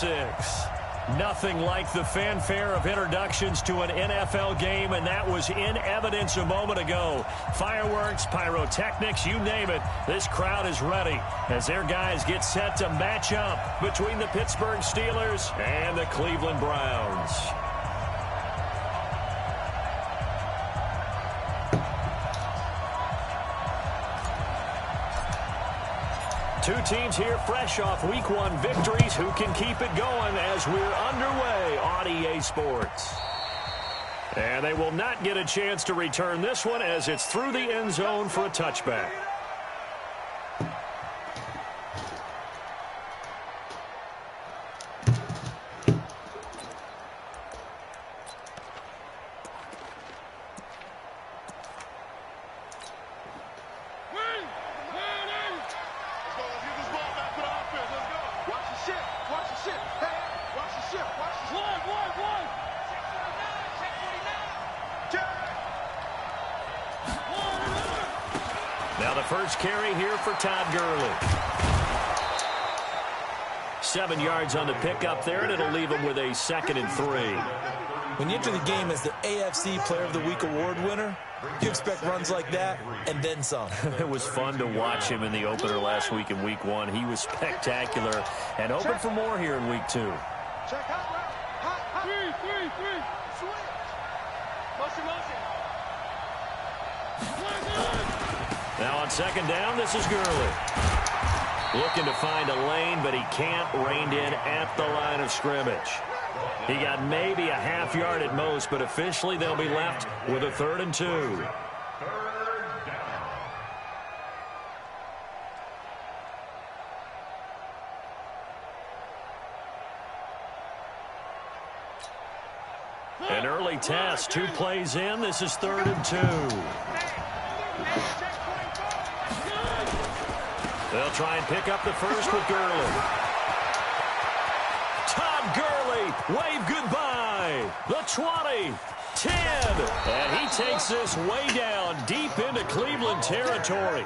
6. Nothing like the fanfare of introductions to an NFL game, and that was in evidence a moment ago. Fireworks, pyrotechnics, you name it. This crowd is ready as their guys get set to match up between the Pittsburgh Steelers and the Cleveland Browns. Two teams here fresh off Week 1 victories who can keep it going as we're underway on EA Sports. And they will not get a chance to return this one as it's through the end zone for a touchback. Now the first carry here for Todd Gurley. 7 yards on the pickup there, and it'll leave him with a 2nd and 3. When you enter the game as the AFC Player of the Week award winner, you expect runs like that and then some. It was fun to watch him in the opener last week in Week 1. He was spectacular and hoping for more here in Week 2. Check out route. Hot. 3. Switch. Motion. Now on 2nd down, this is Gurley. Looking to find a lane, but he can't. Reined in at the line of scrimmage. He got maybe a half yard at most, but officially they'll be left with a 3rd and 2. An early test, 2 plays in. This is 3rd and 2. They'll try and pick up the first with Gurley. Todd Gurley, wave goodbye. The 20, 10. And he takes this way down deep into Cleveland territory.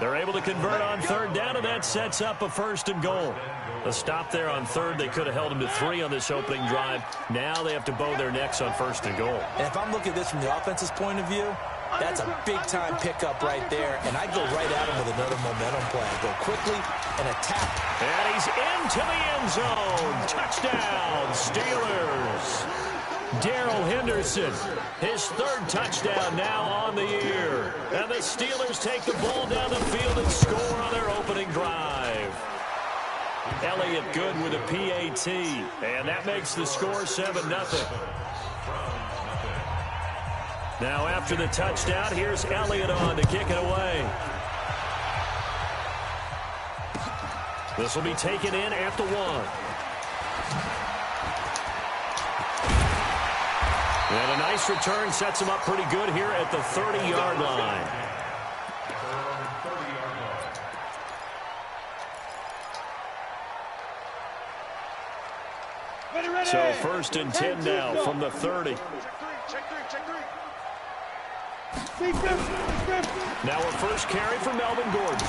They're able to convert on 3rd down, and that sets up a 1st and goal. A stop there on 3rd. They could have held him to 3 on this opening drive. Now they have to bow their necks on 1st and goal. And if I'm looking at this from the offense's point of view, that's a big-time pickup right there, and I go right at him with another momentum play. I go quickly and attack. And he's into the end zone. Touchdown, Steelers. Darrell Henderson, his 3rd touchdown now on the year. And the Steelers take the ball down the field and score on their opening drive. Elliott good with a PAT, and that makes the score 7-0. Now after the touchdown, here's Elliott on to kick it away. This will be taken in at the 1. And a nice return sets him up pretty good here at the 30-yard line. So 1st and 10 now from the 30. Check three. Now a first carry for Melvin Gordon.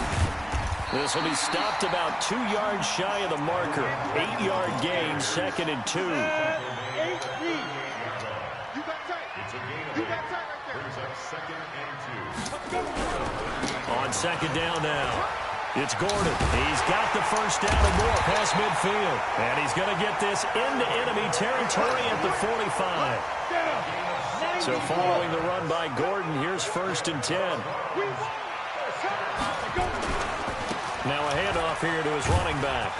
This will be stopped about 2 yards shy of the marker. 8-yard gain, 2nd and 2. On 2nd down now. It's Gordon. He's got the first down and more past midfield. And he's going to get this into enemy territory at the 45. So following the run by Gordon, here's 1st and 10. Now a handoff here to his running back.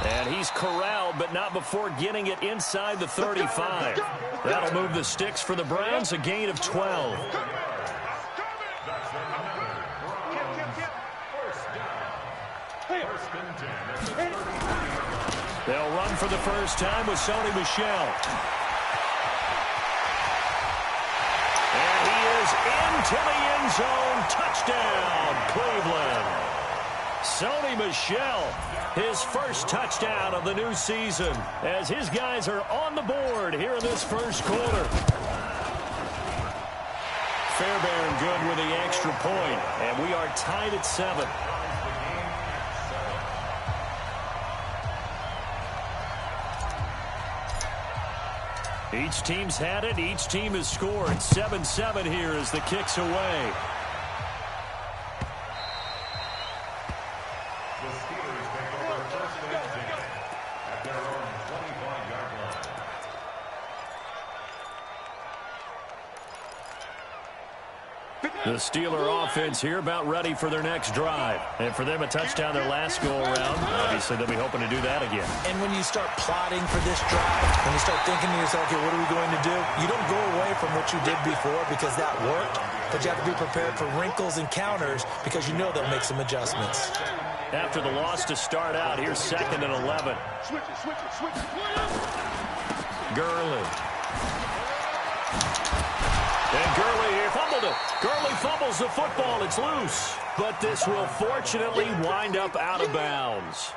And he's corralled, but not before getting it inside the 35. That'll move the sticks for the Browns, a gain of 12. They'll run for the first time with Sony Michel. And he is into the end zone. Touchdown, Cleveland. Sony Michel, his first touchdown of the new season, as his guys are on the board here in this first quarter. Fairbairn good with the extra point, and we are tied at 7. Each team's had it. Each team has scored. 7-7 here as the kick's away. The Steelers take over first and 10 at their own 25-yard line. The Steeler offense here about ready for their next drive. And for them, a touchdown their last go-around. Obviously, they'll be hoping to do that again. And when you start plotting for this drive, when you start thinking to yourself, okay, what are we going to do? You don't go away from what you did before because that worked. But you have to be prepared for wrinkles and counters because you know they'll make some adjustments. After the loss to start out, here's 2nd and 11. Switch it. Gurley. And Gurley here fumbled it. Gurley fumbles the football. It's loose. But this will fortunately wind up out of bounds.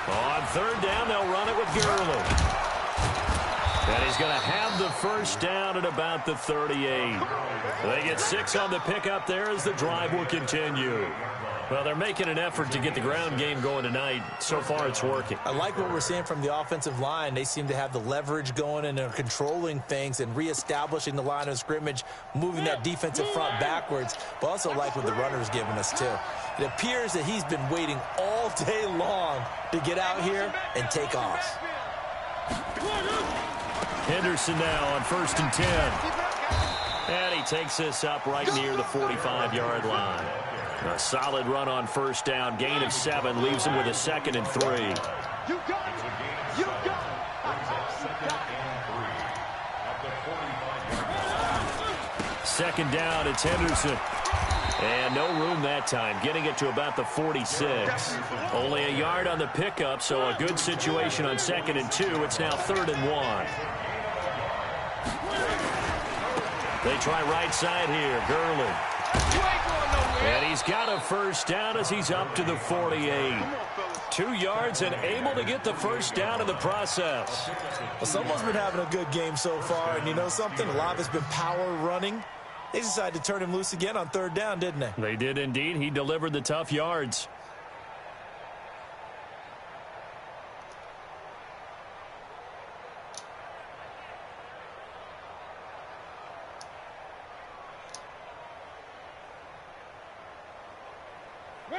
On 3rd down, they'll run it with Gurley. And he's going to have the first down at about the 38. They get 6 on the pickup there as the drive will continue. Well, they're making an effort to get the ground game going tonight. So far, it's working. I like what we're seeing from the offensive line. They seem to have the leverage going, and they're controlling things and reestablishing the line of scrimmage, moving that defensive front backwards, but also like what the runner's giving us, too. It appears that he's been waiting all day long to get out here and take off. Henderson now on 1st and 10. And he takes this up right near the 45-yard line. A solid run on 1st down. Gain of 7 leaves him with a 2nd and 3. You got it. You got it. 2nd down, it's Henderson. And no room that time, getting it to about the 46. Only a yard on the pickup, so a good situation on 2nd and 2. It's now 3rd and 1. They try right side here, Gurley. And he's got a first down as he's up to the 48. 2 yards and able to get the first down in the process. Well, someone's been having a good game so far, and you know something? A lot has been power running. They decided to turn him loose again on 3rd down, didn't they? They did indeed. He delivered the tough yards.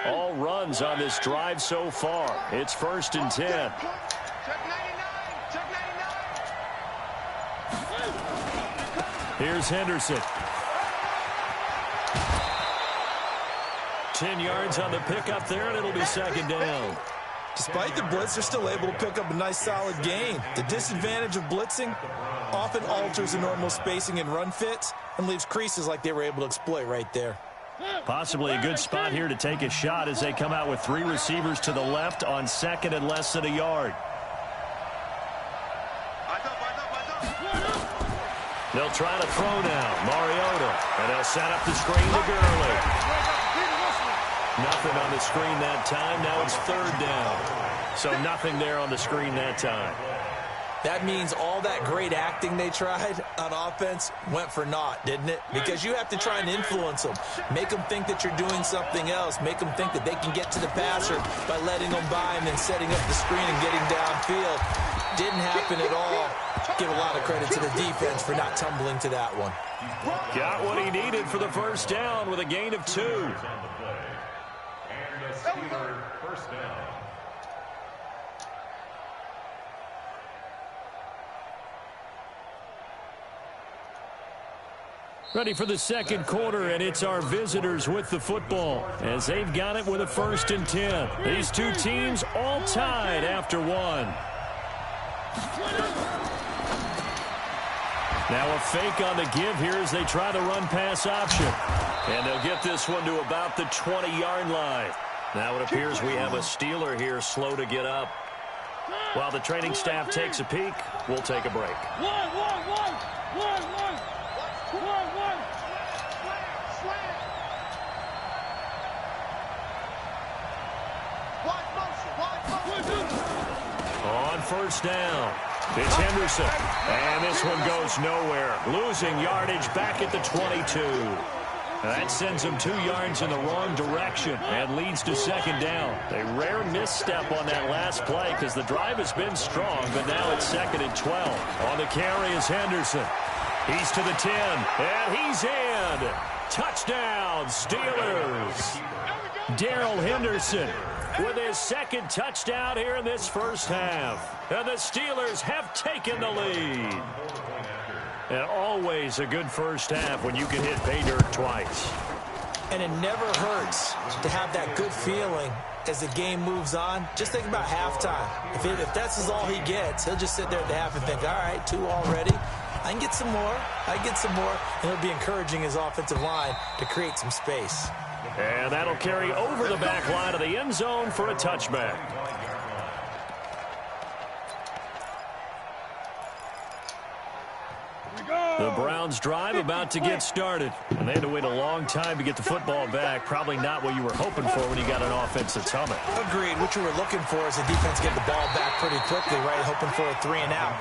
All runs on this drive so far. It's 1st and 10. Check 99. Check 99. Here's Henderson. 10 yards on the pickup there, and it'll be 2nd down. Despite the blitz, they're still able to pick up a nice, solid gain. The disadvantage of blitzing often alters the normal spacing and run fits and leaves creases like they were able to exploit right there. Possibly a good spot here to take a shot as they come out with 3 receivers to the left on 2nd and less than a yard. They'll try to throw now. Mariota. And they'll set up the screen to Gurley. Nothing on the screen that time. Now it's 3rd down. So nothing there on the screen that time. That means all that great acting they tried on offense went for naught, didn't it? Because you have to try and influence them. Make them think that you're doing something else. Make them think that they can get to the passer by letting them by and then setting up the screen and getting downfield. Didn't happen at all. Give a lot of credit to the defense for not tumbling to that one. Got what he needed for the first down with a gain of 2. And the Steelers first down. Ready for the 2nd quarter, and it's our visitors with the football as they've got it with a 1st and 10. These 2 teams all tied after 1. Now a fake on the give here as they try the run-pass option. And they'll get this one to about the 20-yard line. Now it appears we have a Steeler here slow to get up. While the training staff takes a peek, we'll take a break. On 1st down, it's Henderson. And this one goes nowhere. Losing yardage back at the 22. That sends them 2 yards in the wrong direction and leads to second down. A rare misstep on that last play because the drive has been strong, but now it's 2nd and 12. On the carry is Henderson. He's to the 10, and he's in. Touchdown, Steelers. Darrell Henderson with his 2nd touchdown here in this first half. And the Steelers have taken the lead. And always a good first half when you can hit pay dirt twice. And it never hurts to have that good feeling as the game moves on. Just think about halftime. If that's all he gets, he'll just sit there at the half and think, all right, 2 already. I can get some more. I can get some more. And he'll be encouraging his offensive line to create some space. And that'll carry over the back line of the end zone for a touchback. The Browns drive about to get started. And they had to wait a long time to get the football back. Probably not what you were hoping for when you got an offense that's humming. Agreed. What you were looking for is the defense get the ball back pretty quickly, right? Hoping for a 3 and out.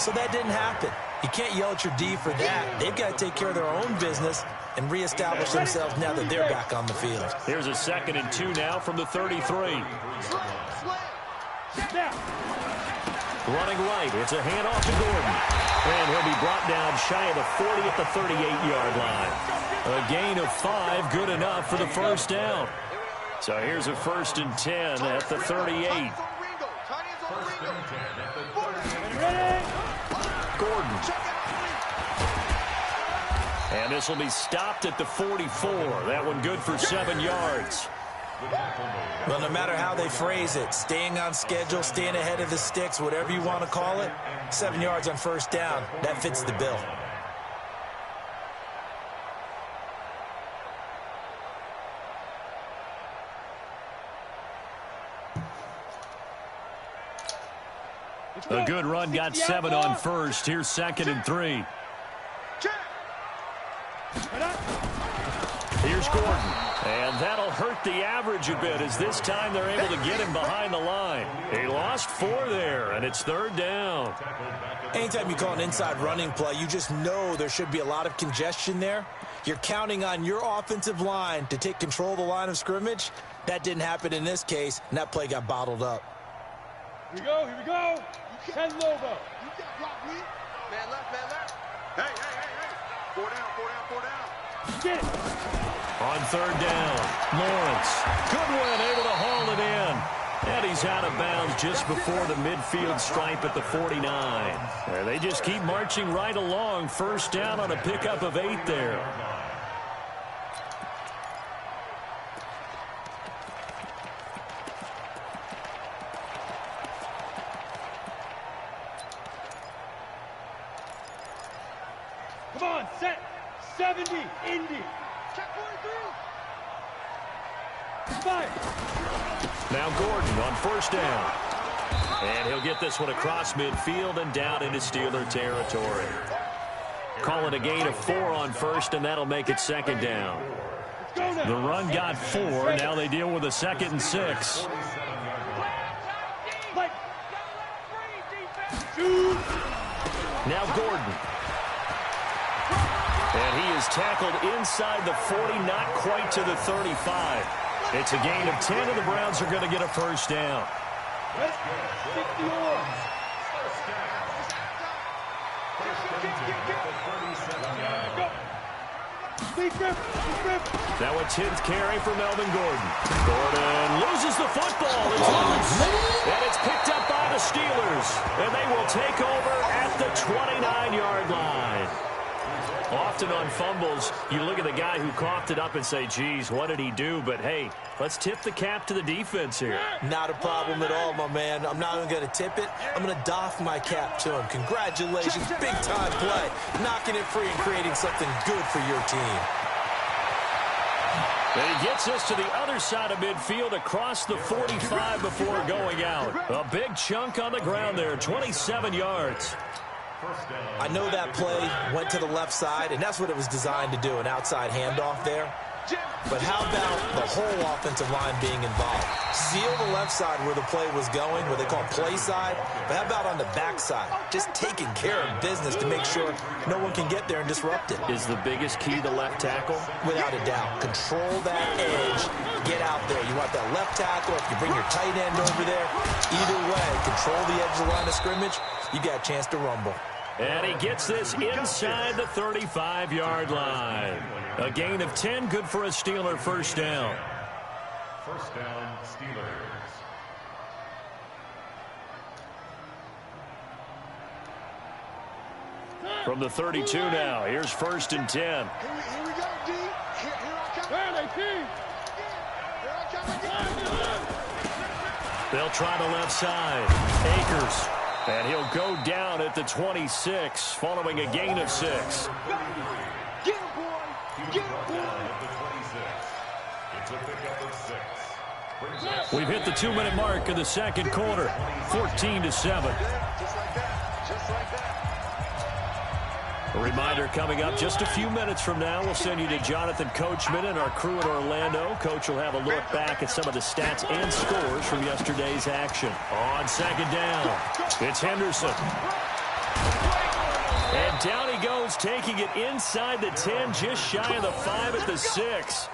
So that didn't happen. You can't yell at your D for that. They've got to take care of their own business and reestablish themselves now that they're back on the field. Here's a 2nd and 2 now from the 33. Running right. It's a handoff to Gordon. And he'll be brought down shy of the 40 at the 38-yard line. A gain of 5, good enough for the first down. So here's a 1st and 10 at the 38. Gordon. And this will be stopped at the 44. That one good for 7 yards. Well, no matter how they phrase it, staying on schedule, staying ahead of the sticks, whatever you want to call it, 7 yards on first down, that fits the bill. A good run got 7 on first. Here's 2nd and 3. Here's Gordon. And that'll hurt the average a bit as this time they're able to get him behind the line. He lost 4 there, and it's 3rd down. Anytime you call an inside running play, you just know there should be a lot of congestion there. You're counting on your offensive line to take control of the line of scrimmage. That didn't happen in this case, and that play got bottled up. Here we go, here we go. Ken Lobo. You got block me. Man left, man left. Hey. 4 down. Get it. On 3rd down, Lawrence. Goodwin able to haul it in. And he's out of bounds just before the midfield stripe at the 49. There, they just keep marching right along. First down on a pickup of 8 there. Come on, set. 70, Indy. Check 43. 5. Now Gordon on first down. And he'll get this one across midfield and down into Steeler territory. Calling a gain of 4 on first, and that'll make it 2nd down. The run got 4. Now they deal with a 2nd and 6. Now Gordon. And he is tackled inside the 40, not quite to the 35. It's a gain of 10, and the Browns are going to get a first down. Now a 10th carry for Melvin Gordon. Gordon loses the football. It's loose. And it's picked up by the Steelers. And they will take over at the 29-yard line. Often on fumbles, you look at the guy who coughed it up and say, geez, what did he do? But, hey, let's tip the cap to the defense here. Not a problem at all, my man. I'm not even going to tip it. I'm going to doff my cap to him. Congratulations. Big-time play. Knocking it free and creating something good for your team. And he gets us to the other side of midfield across the 45 before going out. A big chunk on the ground there, 27 yards. I know that play went to the left side, and that's what it was designed to do, an outside handoff there. But how about the whole offensive line being involved? Seal the left side where the play was going, what they call play side. But how about on the back side? Just taking care of business to make sure no one can get there and disrupt it. Is the biggest key the left tackle? Without a doubt. Control that edge. Get out there. You want that left tackle. If you bring your tight end over there, either way, control the edge of the line of scrimmage, you got a chance to rumble. And he gets this inside the 35-yard line. A gain of 10, good for a Steeler first down. First down, Steelers. From the 32 now, here's 1st and 10. Here we go, D. Here I come. There they see. Here I come again. They'll try the left side. Akers. And he'll go down at the 26, following a gain of 6. Get him, boy. Get him, boy. It's a pickup of 6. We've hit the 2-minute mark in the second quarter, 14-7. Just like that. Just like that. A reminder coming up just a few minutes from now. We'll send you to Jonathan Coachman and our crew in Orlando. Coach will have a look back at some of the stats and scores from yesterday's action. On second down, it's Henderson. And down he goes, taking it inside the 10, just shy of the 5 at the 6.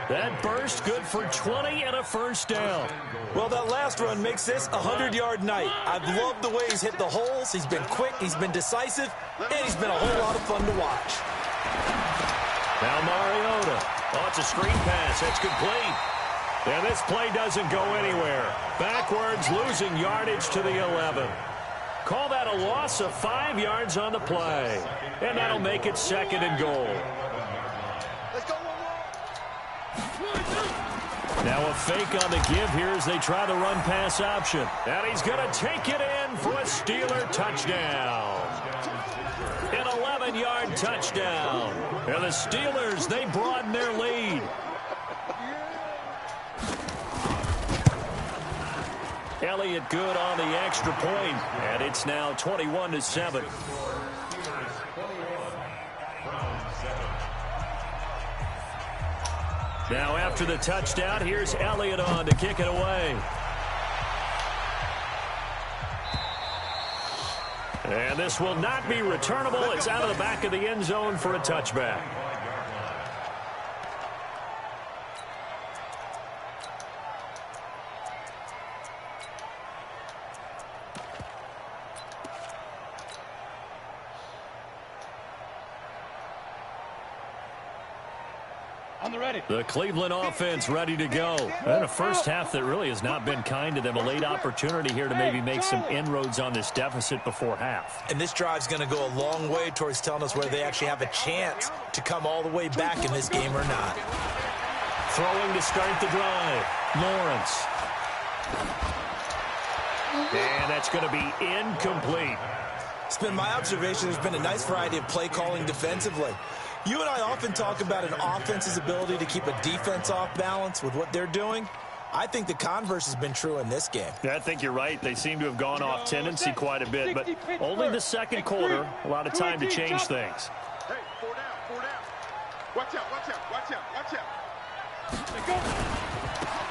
That burst good for 20 and a first down. Well, that last run makes this a 100-yard night. I've loved the way he's hit the holes. He's been quick, he's been decisive, and he's been a whole lot of fun to watch. Now Mariota. Oh, it's a screen pass. That's complete. And this play doesn't go anywhere. Backwards, losing yardage to the 11. Call that a loss of 5 yards on the play. And that'll make it 2nd and goal. Let's go. Now a fake on the give here as they try the run-pass option. And he's going to take it in for a Steeler touchdown. An 11-yard touchdown. And the Steelers, they broaden their lead. Elliott good on the extra point, and it's now 21-7. Now after the touchdown, here's Elliott on to kick it away. And this will not be returnable. It's out of the back of the end zone for a touchback. The Cleveland offense ready to go. And a first half that really has not been kind to them. A late opportunity here to maybe make some inroads on this deficit before half. And this drive's going to go a long way towards telling us whether they actually have a chance to come all the way back in this game or not. Throwing to start the drive. Lawrence. And that's going to be incomplete. It's been my observation there's been a nice variety of play calling defensively. You and I often talk about an offense's ability to keep a defense off balance with what they're doing. I think the converse has been true in this game. Yeah, I think you're right. They seem to have gone off tendency quite a bit, but only the second quarter. A lot of time to change things. Hey, 4 down, 4 down. Watch out, watch out, watch out, watch out.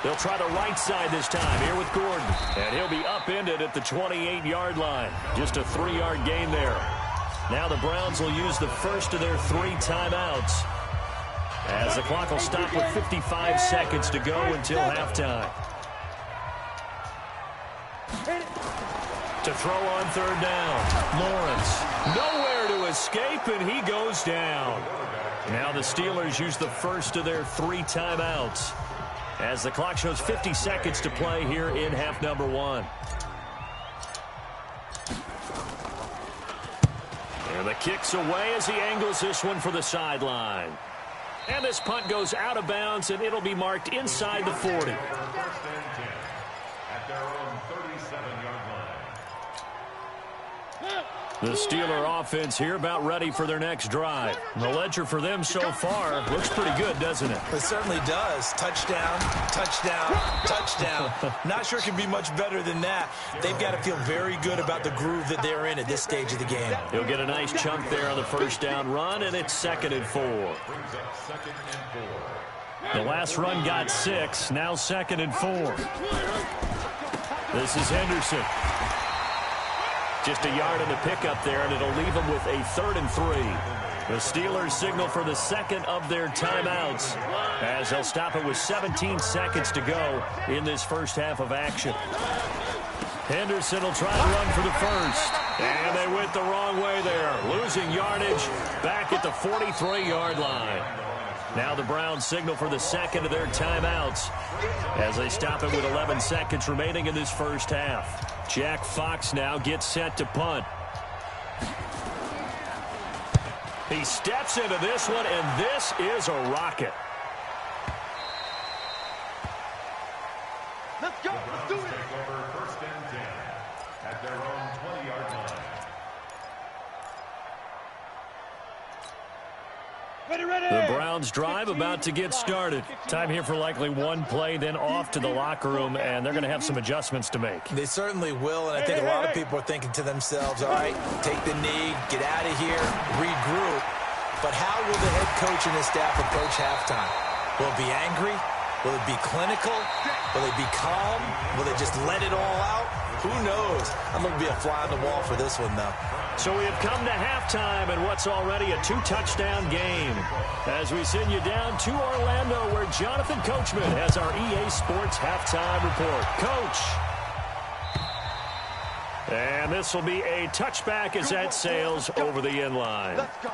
They'll try the right side this time here with Gordon. And he'll be upended at the 28-yard line. Just a 3-yard gain there. Now the Browns will use the first of their 3 timeouts, as the clock will stop with 55 seconds to go until halftime. To throw on 3rd down, Lawrence. Nowhere to escape, and he goes down. Now the Steelers use the first of their 3 timeouts, as the clock shows 50 seconds to play here in half number 1. And the kick's away as he angles this one for the sideline. And this punt goes out of bounds, and it'll be marked inside the 40. First and 10 at their own 37-yard line. The Steeler offense here about ready for their next drive. The ledger for them so far looks pretty good, doesn't it? It certainly does. Touchdown, touchdown, touchdown. Not sure it can be much better than that. They've got to feel very good about the groove that they're in at this stage of the game. He'll get a nice chunk there on the first down run, and it's 2nd and 4. Brings up 2nd and 4. The last run got 6. Now 2nd and 4. This is Henderson. Just a yard in the pickup there, and it'll leave them with a 3rd and 3. The Steelers signal for the second of their timeouts as they'll stop it with 17 seconds to go in this first half of action. Henderson will try to run for the first. And they went the wrong way there. Losing yardage back at the 43-yard line. Now the Browns signal for the second of their timeouts as they stop it with 11 seconds remaining in this first half. Jack Fox now gets set to punt. He steps into this one, and this is a rocket. Let's go. Let's do it. Take over 1st and 10 at their own 20-yard line. The Browns drive about to get started. Time here for likely one play, then off to the locker room, and they're going to have some adjustments to make. They certainly will, and I think a lot of people are thinking to themselves, all right, take the knee, get out of here, regroup. But how will the head coach and his staff approach halftime? Will it be angry? Will it be clinical? Will it be calm? Will they just let it all out? Who knows? I'm going to be a fly on the wall for this one, though. So we have come to halftime in what's already a 2-touchdown game. As we send you down to Orlando, where Jonathan Coachman has our EA Sports halftime report. Coach. And this will be a touchback as that sails over the end line. Let's go.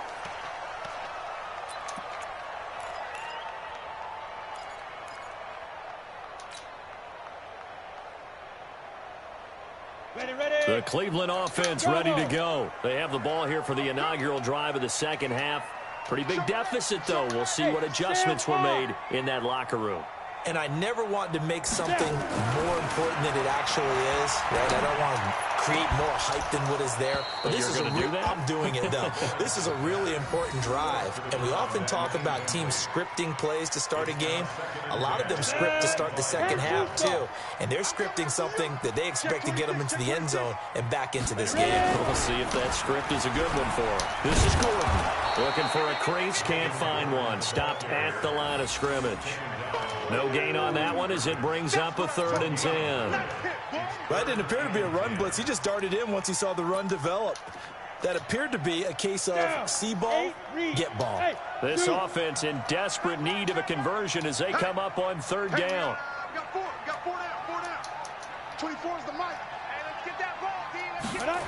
The Cleveland offense ready to go. They have the ball here for the inaugural drive of the second half. Pretty big deficit, though. We'll see what adjustments were made in that locker room. And I never want to make something more important than it actually is, right? I don't want to create more hype than what is there. But this is I'm doing it, though. This is a really important drive. And we often talk about teams scripting plays to start a game. A lot of them script to start the second half, too. And they're scripting something that they expect to get them into the end zone and back into this game. We'll see if that script is a good one for them. This is Gordon. Looking for a crease, can't find one. Stopped at the line of scrimmage. No gain on that one as it brings up a 3rd and 10. That didn't appear to be a run blitz. He just darted in once he saw the run develop. That appeared to be a case of see ball, get ball. This offense in desperate need of a conversion as they come up on 3rd down. Got 4 down. 24 is the mic. Hey, let's get that ball, D. Let's get that.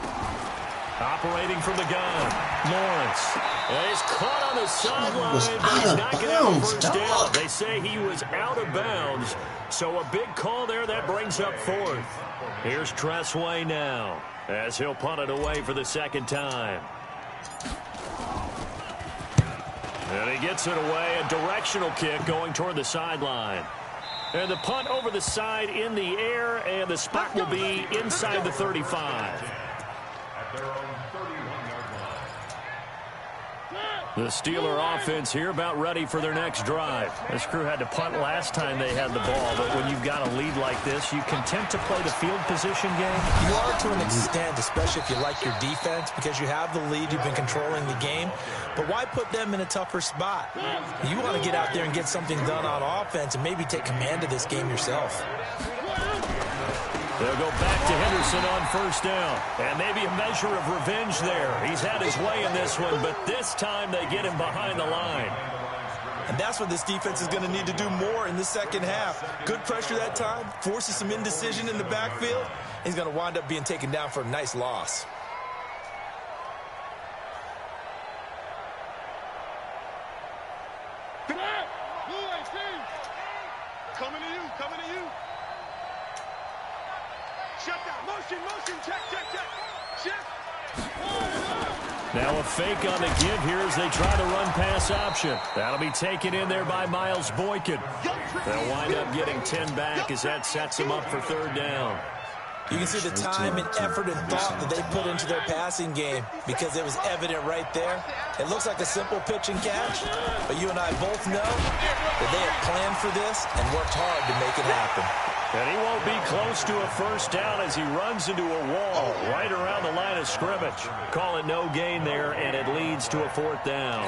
Operating from the gun, Lawrence. He's caught on the sideline, but he's not going to have a first down. They say he was out of bounds, so a big call there that brings up 4th. Here's Tressway now as he'll punt it away for the second time. And he gets it away, a directional kick going toward the sideline. And the punt over the side in the air, and the spot will be inside the 35. Their own 31-yard line. The Steeler offense here about ready for their next drive. This crew had to punt last time they had the ball, but when you've got a lead like this, you content to play the field position game? You are to an extent, especially if you like your defense, because you have the lead, you've been controlling the game. But why put them in a tougher spot? You want to get out there and get something done on offense and maybe take command of this game yourself. They'll go back to Henderson on 1st down. And maybe a measure of revenge there. He's had his way in this one, but this time they get him behind the line. And that's what this defense is going to need to do more in the second half. Good pressure that time, forces some indecision in the backfield. He's going to wind up being taken down for a nice loss. Coming to you. Shut down. Motion. Check. Now a fake on the give here as they try to run pass option. That'll be taken in there by Miles Boykin. They'll wind up getting 10 back as that sets them up for 3rd down. You can see the time and effort and thought that they put into their passing game because it was evident right there. It looks like a simple pitch and catch, but you and I both know that they have planned for this and worked hard to make it happen. And he won't be close to a 1st down as he runs into a wall right around the line of scrimmage. Call it no gain there, and it leads to a 4th down.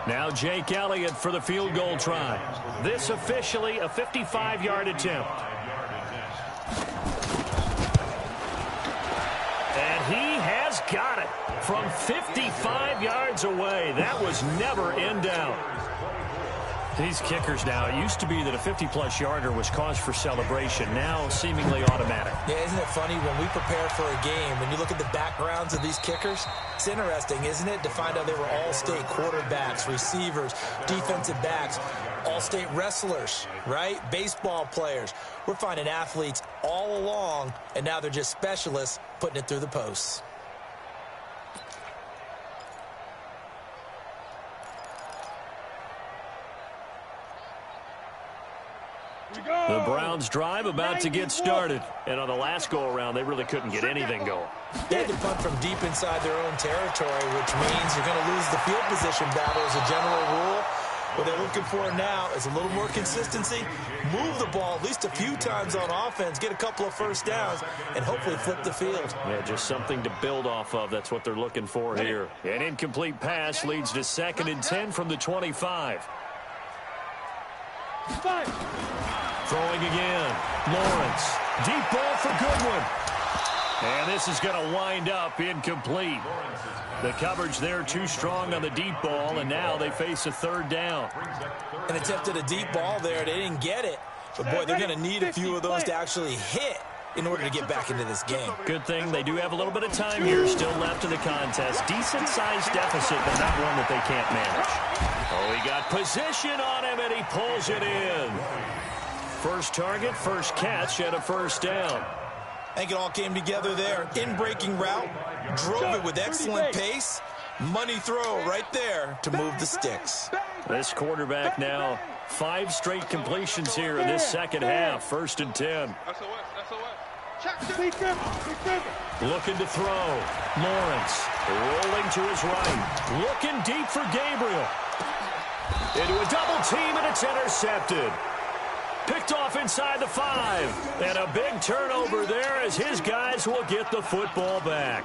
Now Jake Elliott for the field goal try. This officially a 55-yard attempt. And he has got it from 55 yards away. That was never in doubt. These kickers now, it used to be that a 50-plus yarder was cause for celebration. Now seemingly automatic. Yeah, isn't it funny when we prepare for a game, when you look at the backgrounds of these kickers, it's interesting, isn't it, to find out they were all-state quarterbacks, receivers, defensive backs, all-state wrestlers, right? Baseball players. We're finding athletes all along, and now they're just specialists putting it through the posts. The Browns drive about to get started. And on the last go-around, they really couldn't get anything going. They had to punt from deep inside their own territory, which means you're going to lose the field position battle as a general rule. What they're looking for now is a little more consistency, move the ball at least a few times on offense, get a couple of first downs, and hopefully flip the field. Yeah, just something to build off of. That's what they're looking for here. An incomplete pass leads to 2nd and 10 from the 25. Throwing again. Lawrence. Deep ball for Goodwin. And this is going to wind up incomplete. The coverage there too strong on the deep ball, and now they face a 3rd down. An attempt at a deep ball there. They didn't get it. But, boy, they're going to need a few of those to actually hit in order to get back into this game. Good thing they do have a little bit of time here still left in the contest. Decent-sized deficit, but not one that they can't manage. Oh, he got position on him, and he pulls it in. First target, first catch, and a 1st down. I think it all came together there. In-breaking route, drove it with excellent pace. Money throw right there to move the sticks. This quarterback now 5 straight completions here in this second half. 1st and 10. Looking to throw. Lawrence rolling to his right. Looking deep for Gabriel. Into a double team, and it's intercepted. Picked off inside the 5. And a big turnover there as his guys will get the football back.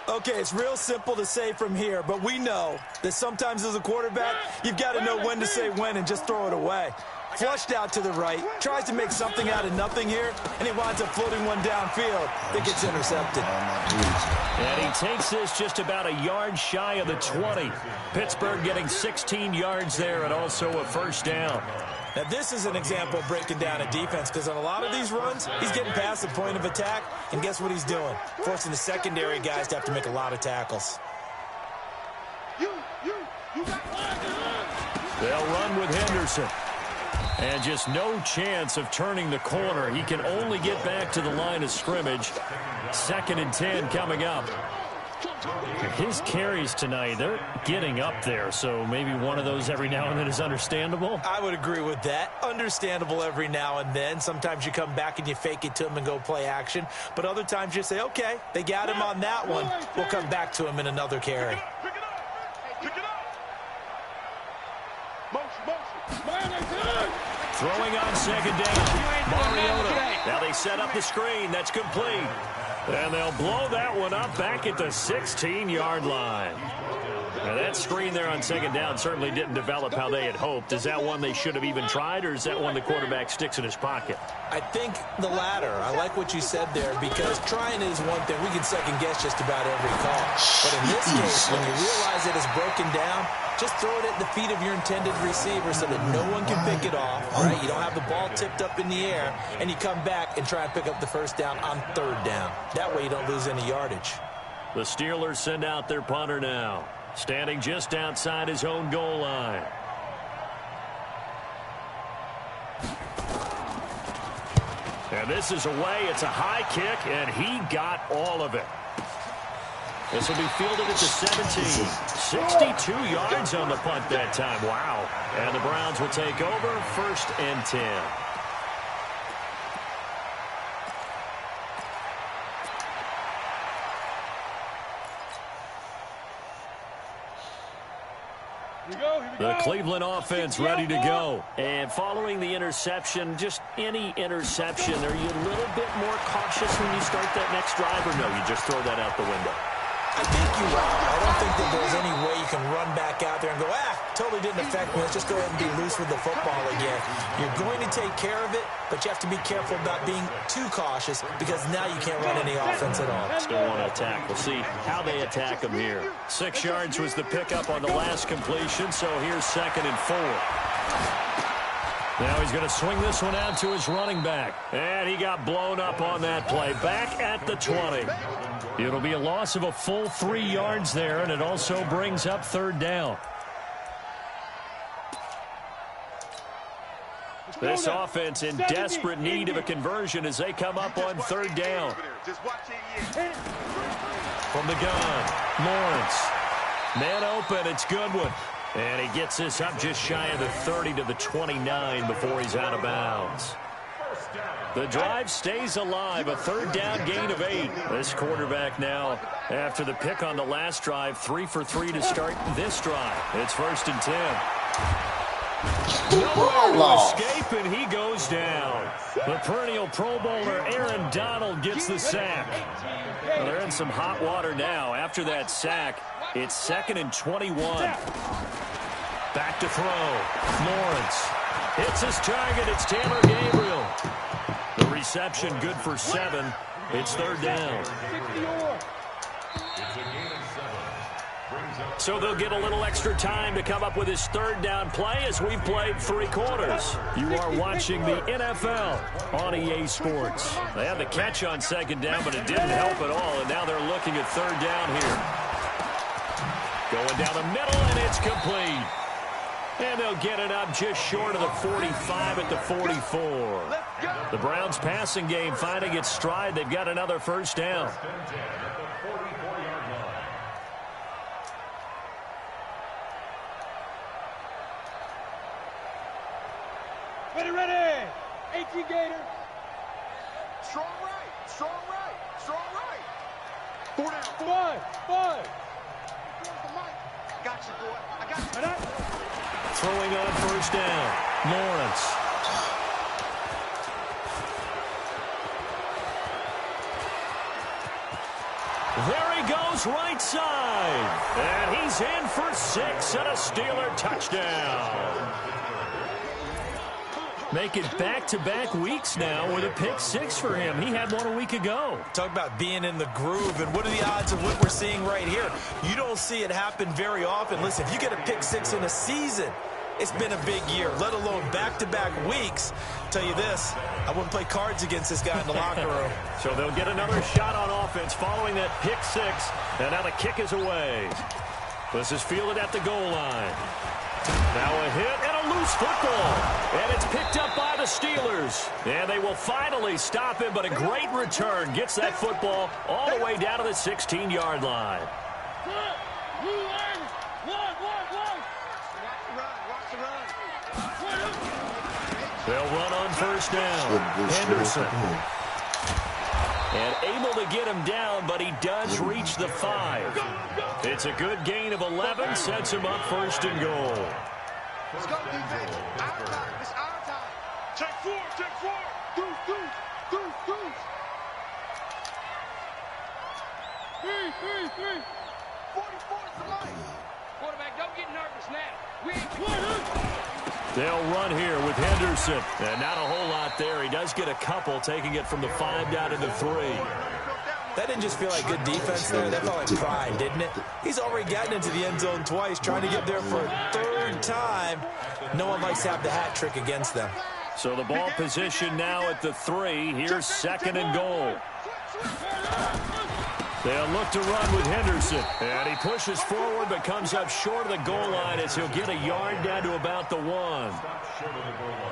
Okay, it's real simple to say from here, but we know that sometimes as a quarterback, you've got to know when to say when and just throw it away. Flushed out to the right, tries to make something out of nothing here, and he winds up floating one downfield that gets intercepted. And he takes this just about a yard shy of the 20. Pittsburgh getting 16 yards there and also a 1st down. Now, this is an example of breaking down a defense because on a lot of these runs, he's getting past the point of attack, and guess what he's doing? Forcing the secondary guys to have to make a lot of tackles. They'll run with Henderson. And just no chance of turning the corner. He can only get back to the line of scrimmage. 2nd and 10 coming up. His carries tonight, they're getting up there, so maybe one of those every now and then is understandable. I would agree with that. Understandable every now and then. Sometimes you come back and you fake it to him and go play action. But other times you say, okay, they got him on that one. We'll come back to him in another carry. Throwing on 2nd down. Mariota. Now they set up the screen. That's complete. And they'll blow that one up back at the 16-yard line. Now that screen there on 2nd down certainly didn't develop how they had hoped. Is that one they should have even tried, or is that one the quarterback sticks in his pocket? I think the latter. I like what you said there because trying is one thing. We can second-guess just about every call. But in this case, when you realize it is broken down, just throw it at the feet of your intended receiver so that no one can pick it off, right? You don't have the ball tipped up in the air, and you come back and try and pick up the 1st down on 3rd down. That way you don't lose any yardage. The Steelers send out their punter now, standing just outside his own goal line. And this is away. It's a high kick, and he got all of it. This will be fielded at the 17. 62 yards on the punt that time. Wow. And the Browns will take over 1st and 10. The Cleveland offense ready to go. And following the interception, just any interception, are you a little bit more cautious when you start that next drive, or no, you just throw that out the window? I think you are. I don't think that there's any way you can run back out there and go, totally didn't affect me. Let's just go ahead and be loose with the football again. You're going to take care of it, but you have to be careful about being too cautious because now you can't run any offense at all. Still want to attack. We'll see how they attack him here. 6 yards was the pickup on the last completion, so here's 2nd and 4. Now he's going to swing this one out to his running back. And he got blown up on that play. Back at the 20. It'll be a loss of a full 3 yards there, and it also brings up 3rd down. This offense in desperate need of a conversion as they come up on 3rd down. From the gun, Lawrence. Man open, it's Goodwin. And he gets this up just shy of the 30 to the 29 before he's out of bounds. The drive stays alive, a 3rd down gain of 8. This quarterback now, after the pick on the last drive, 3 for 3 to start this drive. It's 1st and 10. Nowhere to escape, and he goes down. The perennial Pro Bowler Aaron Donald gets the sack. Well, they're in some hot water now. After that sack, it's 2nd and 21. Back to throw. Lawrence hits his target. It's Taylor Gabriel. The reception good for 7. It's 3rd down. So they'll get a little extra time to come up with his 3rd down play as we've played 3 quarters. You are watching the NFL on EA Sports. They had the catch on 2nd down, but it didn't help at all, and now they're looking at 3rd down here. Going down the middle, and it's complete. And they'll get it up just short of the 45 at the 44. The Browns passing game finding its stride. They've got another 1st down. Ready. 18 Gator. Strong right. Strong right. Strong right. 4 down. 5. Got you, boy. I got you. Throwing on 1st down. Lawrence. There he goes, right side. And he's in for 6 and a Steeler touchdown. Make it back-to-back weeks now with a pick 6 for him. He had one a week ago. Talk about being in the groove, and what are the odds of what we're seeing right here? You don't see it happen very often. Listen, if you get a pick 6 in a season, it's been a big year, let alone back-to-back weeks. Tell you this, I wouldn't play cards against this guy in the locker room. So they'll get another shot on offense following that pick 6, and now the kick is away. This is fielded at the goal line. Now a hit and a loose football. And it's picked up by the Steelers. And they will finally stop him, but a great return. Gets that football all the way down to the 16-yard line. They'll run on 1st down. Henderson. And able to get him down, but he does reach the 5. It's a good gain of 11, sets him up 1st and goal. Let's go, defense. Our time. It's our time. Check 4. Deuce. 3. 44 is the line. Quarterback, don't get nervous now. They'll run here with Henderson. And not a whole lot there. He does get a couple, taking it from the 5 down to the 3. That didn't just feel like good defense there. That felt like pride, didn't it? He's already gotten into the end zone twice, trying to get there for a 3rd time. No one likes to have the hat trick against them. So the ball position now at the 3. Here's 2nd and goal. They'll look to run with Henderson. And he pushes forward but comes up short of the goal line as he'll get a yard down to about the 1.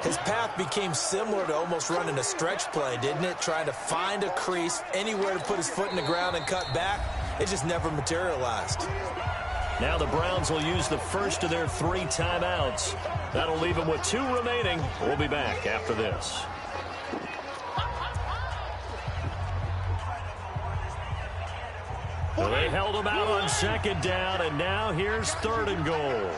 His path became similar to almost running a stretch play, didn't it? Trying to find a crease, anywhere to put his foot in the ground and cut back. It just never materialized. Now the Browns will use the 1st of their 3 timeouts. That'll leave them with 2 remaining. We'll be back after this. Well, they held him out on 2nd down, and now here's 3rd and goal.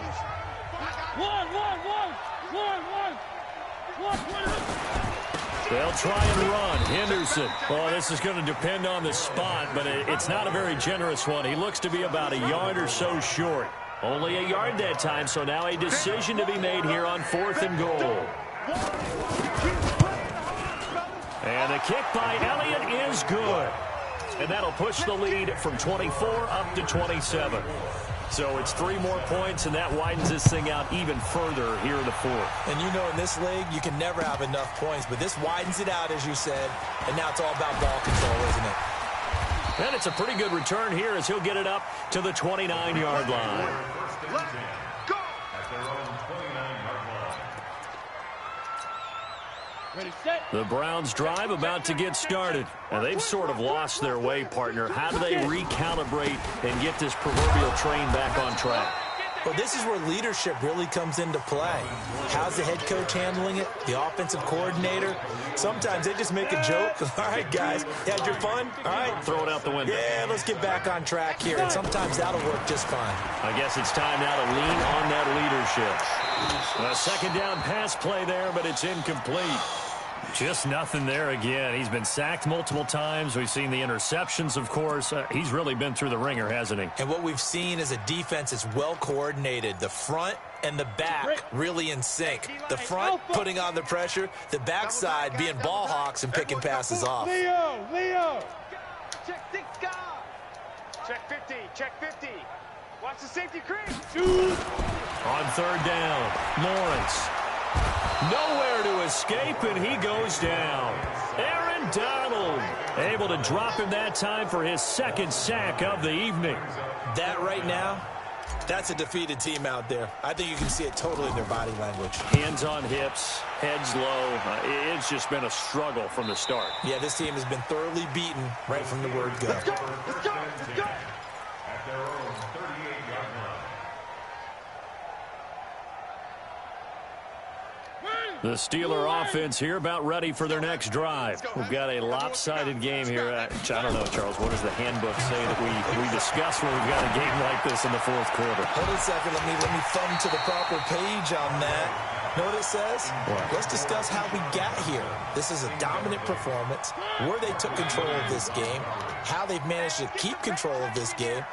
They'll try and run. Henderson. Well, this is going to depend on the spot, but it's not a very generous one. He looks to be about a yard or so short. Only a yard that time, so now a decision to be made here on 4th and goal. And the kick by Elliott is good. And that'll push the lead from 24 up to 27. So it's 3 more points, and that widens this thing out even further here in the 4th. And you know in this league, you can never have enough points, but this widens it out, as you said, and now it's all about ball control, isn't it? And it's a pretty good return here as he'll get it up to the 29-yard line. The Browns drive about to get started. And they've sort of lost their way, partner. How do they recalibrate and get this proverbial train back on track? Well, this is where leadership really comes into play. How's the head coach handling it? The offensive coordinator? Sometimes they just make a joke. All right, guys, you had your fun? All right. Throw it out the window. Yeah, let's get back on track here. And sometimes that'll work just fine. I guess it's time now to lean on that leadership. A second down pass play there, but it's incomplete. Just nothing there again. He's been sacked multiple times. We've seen the interceptions, of course. He's really been through the ringer, hasn't he? And what we've seen is a defense that's well coordinated. The front and the back really in sync. The front putting on the pressure. The backside being ball hawks and picking passes off. Leo! Check 6 guard. Check 50. Check 50. Watch the safety creep. On 3rd down, Lawrence. Nowhere to escape, and he goes down. Aaron Donald able to drop him that time for his 2nd sack of the evening. That right now, that's a defeated team out there. I think you can see it totally in their body language. Hands on hips, heads low. It's just been a struggle from the start. Yeah, this team has been thoroughly beaten right from the word go. Let's go! Let's go! Let's go! At their own 38-yard line. The Steeler offense here about ready for their next drive. We've got a lopsided game here. I don't know, Charles, what does the handbook say that we discuss when we've got a game like this in the 4th quarter? Hold a second. Let me thumb to the proper page on that. Know what it says? What? Let's discuss how we got here. This is a dominant performance, where they took control of this game, how they've managed to keep control of this game,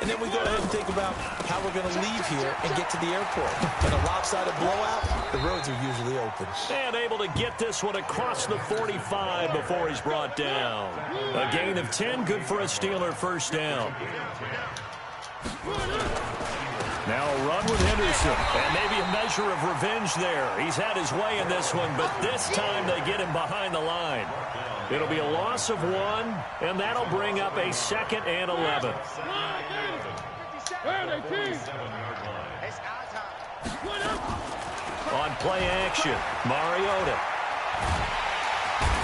and then we go ahead and think about how we're going to leave here and get to the airport. In a lopsided blowout, the roads are usually open. And able to get this one across the 45 before he's brought down. A gain of 10, good for a Steeler 1st down. Now a run with Henderson, and maybe a measure of revenge there. He's had his way in this one, but this time they get him behind the line. It'll be a loss of 1, and that'll bring up a 2nd and 11. On play action, Mariota.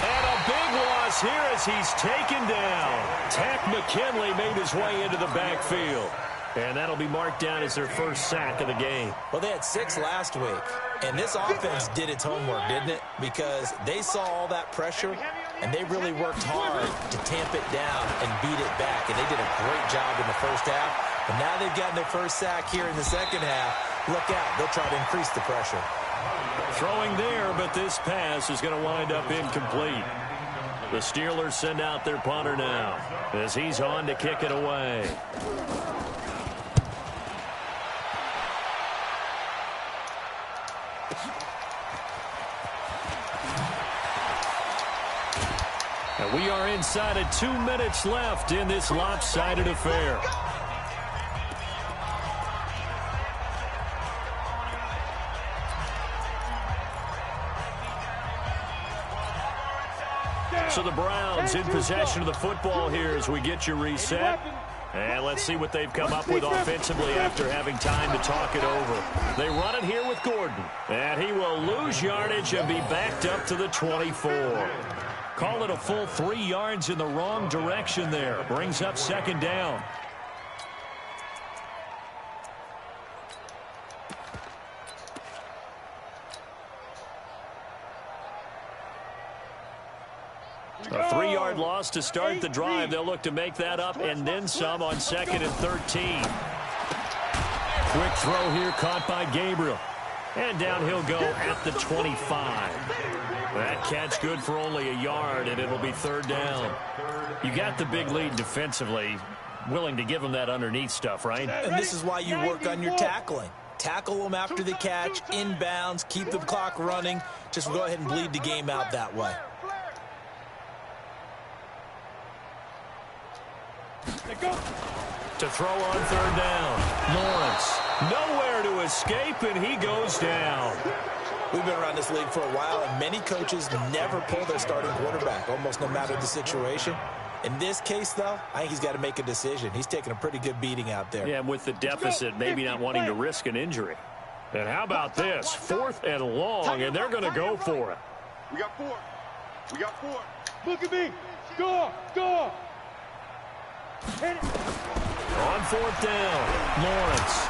And a big loss here as he's taken down. Tack McKinley made his way into the backfield. And that'll be marked down as their 1st sack of the game. Well, they had 6 last week, and this offense did its homework, didn't it? Because they saw all that pressure, and they really worked hard to tamp it down and beat it back. And they did a great job in the 1st half. But now they've gotten their 1st sack here in the 2nd half. Look out. They'll try to increase the pressure. Throwing there, but this pass is going to wind up incomplete. The Steelers send out their punter now as he's on to kick it away. And we are inside of 2 minutes left in this lopsided affair. So the Browns in possession of the football here as we get you reset. And let's see what they've come up with offensively after having time to talk it over. They run it here with Gordon. And he will lose yardage and be backed up to the 24. Call it a full 3 yards in the wrong direction there. Brings up 2nd down. A 3-yard loss to start the drive. They'll look to make that up and then some on 2nd and 13. Quick throw here caught by Gabriel. And down he'll go at the 25. That catch good for only a yard, and it'll be third down. You got the big lead defensively. Willing to give him that underneath stuff, right? And this is why you work on your tackling. Tackle them after the catch, inbounds, keep the clock running. Just go ahead and bleed the game out that way. To throw on third down. Lawrence, nowhere to escape, and he goes down. We've been around this league for a while, and many coaches never pull their starting quarterback, almost no matter the situation. In this case, though, I think he's got to make a decision. He's taking a pretty good beating out there. Yeah, with the deficit, maybe not wanting to risk an injury. And how about this? 4th and long, and they're going to go for it. We got 4. We got 4. Look at me. Score. Score. Hit it. On 4th down, Lawrence.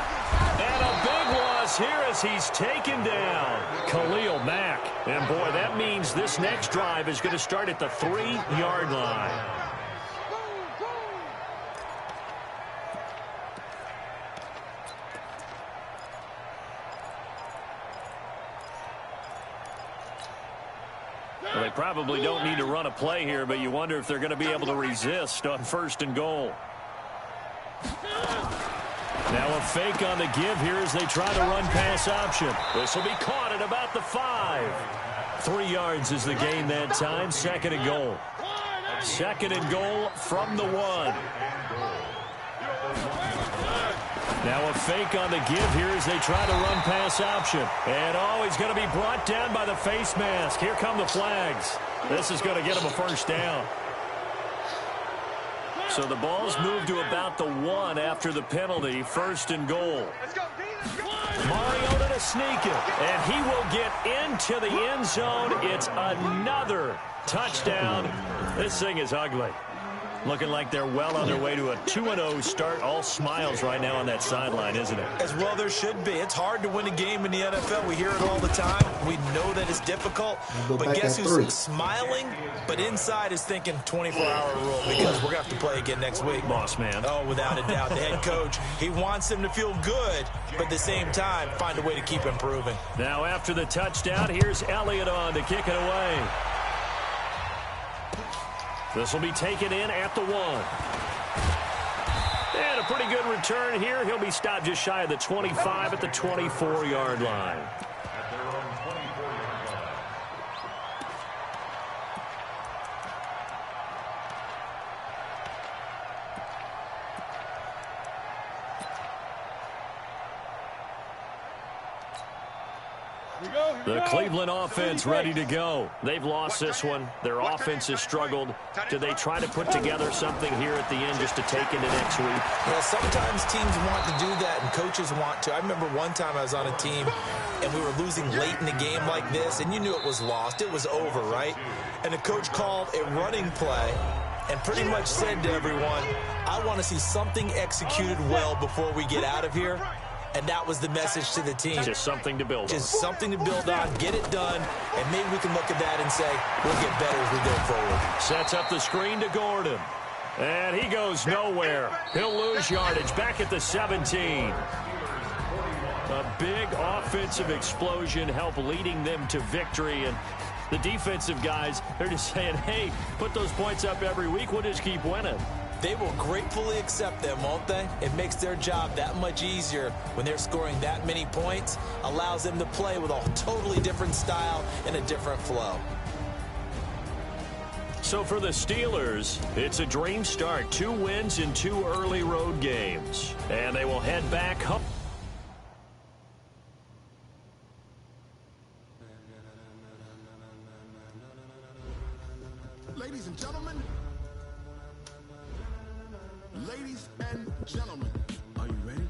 And a big loss here as he's taken down. Khalil Mack. And, boy, that means this next drive is going to start at the 3-yard line. Well, they probably don't need to run a play here, but you wonder if they're going to be able to resist on 1st and goal. Now a fake on the give here as they try to run pass option. This will be caught at about the 5. 3 yards is the gain that time. 2nd and goal. 2nd and goal from the 1. Now a fake on the give here as they try to run pass option. And he's going to be brought down by the face mask. Here come the flags. This is going to get him a 1st down. So the ball's moved to about the 1 after the penalty. 1st and goal. Mariota to sneak it. And he will get into the end zone. It's another touchdown. This thing is ugly. Looking like they're well on their way to a 2-0 start. All smiles right now on that sideline, isn't it? As well there should be. It's hard to win a game in the NFL. We hear it all the time. We know that it's difficult. But guess who's smiling, but inside is thinking 24-hour rule because we're going to have to play again next week. Boss man. Oh, without a doubt. The head coach, he wants them to feel good, but at the same time, find a way to keep improving. Now after the touchdown, here's Elliott on to kick it away. This will be taken in at the 1. And a pretty good return here. He'll be stopped just shy of the 25 at the 24-yard line. At their own 24-yard line. The Cleveland offense ready to go. They've lost this one. Their offense has struggled. Do they try to put together something here at the end just to take into next week? Well, sometimes teams want to do that and coaches want to. I remember one time I was on a team and we were losing late in the game like this, and you knew it was lost. It was over, right? And the coach called a running play and pretty much said to everyone, I want to see something executed well before we get out of here. And that was the message to the team. Just something to build on. Just something to build on, get it done, and maybe we can look at that and say, we'll get better as we go forward. Sets up the screen to Gordon. And he goes nowhere. He'll lose yardage back at the 17. A big offensive explosion helped leading them to victory. And the defensive guys, they're just saying, hey, put those points up every week. We'll just keep winning. They will gratefully accept them, won't they? It makes their job that much easier when they're scoring that many points. Allows them to play with a totally different style and a different flow. So for the Steelers, it's a dream start. 2 wins in 2 early road games. And they will head back home. Ladies and gentlemen, are you ready?